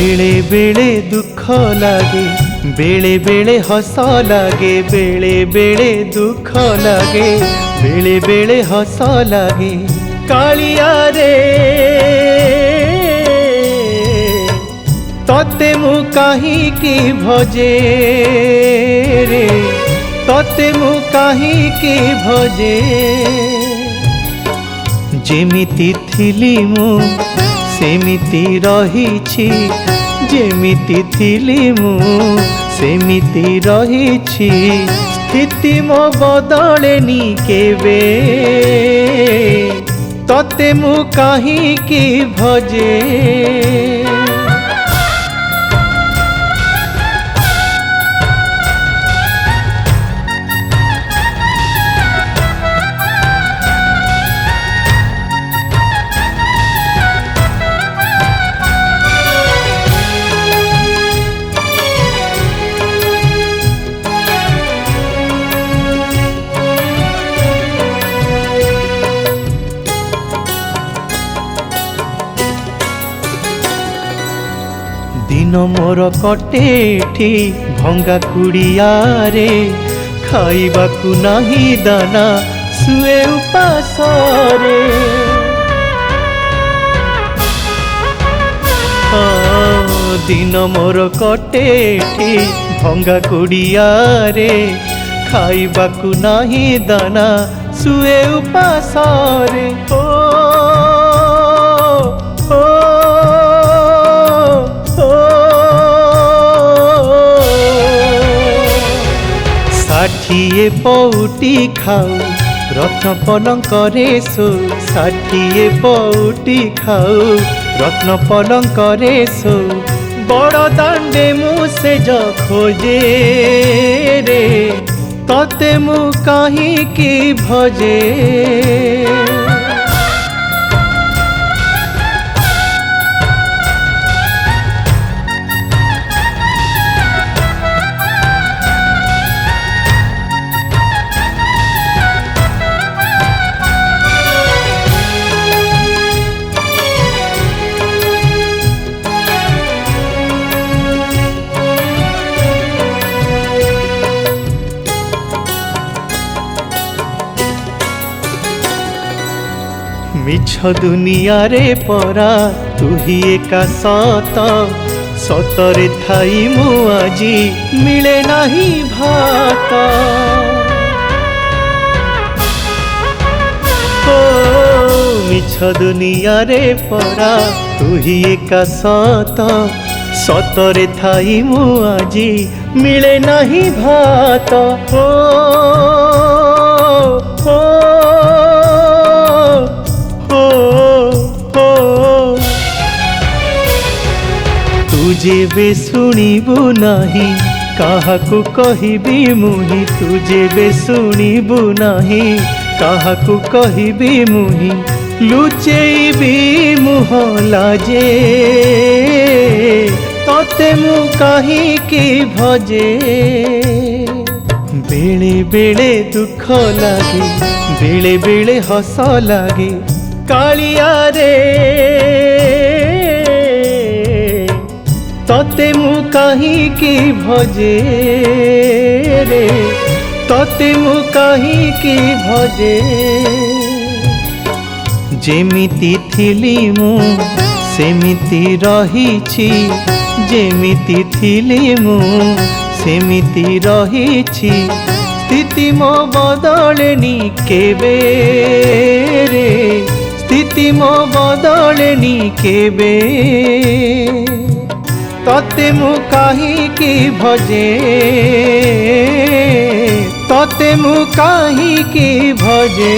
बेले बेले दुख लागे बेले बेले हस लागे बेले बेले दुख लागे बेले बेले हस लागे कालिया रे तते मु काहीकि भजे रे तते मु काहीकि भजे जेमिति थिली मु सेमिति रहिछि जेमिति थिली मु सेमिति रहिछि स्थिति मो बदलेनी केबे तते मु काहीकि भजे दिन मोर कटेठी भंगा कुड़िया रे खाइबाकू नाही दाना सुए उपास रे दिन मोर कटेठी भंगा कुड़िया रे खाइबाकू नाही दाना सुए उपास रे षाठिए पौटी खाऊ रत्न पलंकरे सो षाठिए पौटी खाऊ रत्न पलंकरे सो बड़ दांडे मुसे ज खोजे रे तते मु काहीकि भजे मिछ दुनिया रे परा तू ही एका सत सतरे थाई मु आजी मिले नाही भात मिछ दुनिया रे परा तू ही एका सत सतरे थाई मु आजी मिले नाही भात जेबे शुणिबु नाही काहाकू कहिबी मुही तू जेबे शुणिबु नाही काहाकू कहिबी मुही लुचेबी मुह लाजे तते मु काहीकि भजे बेले बेले दुख लागे बेले बेले हस लागे कालिया रे तते मु काहीकि भजे रे तते मु काहीकि भजे जेमिति थिली मु सेमिति रहिछि जेमिति थिली मु सेमिति रहिछि स्थिति मो बदलेनी केबे रे स्थिति मो बदलेनी केबे तते मु काहीकि भजे तते मु काहीकि भजे।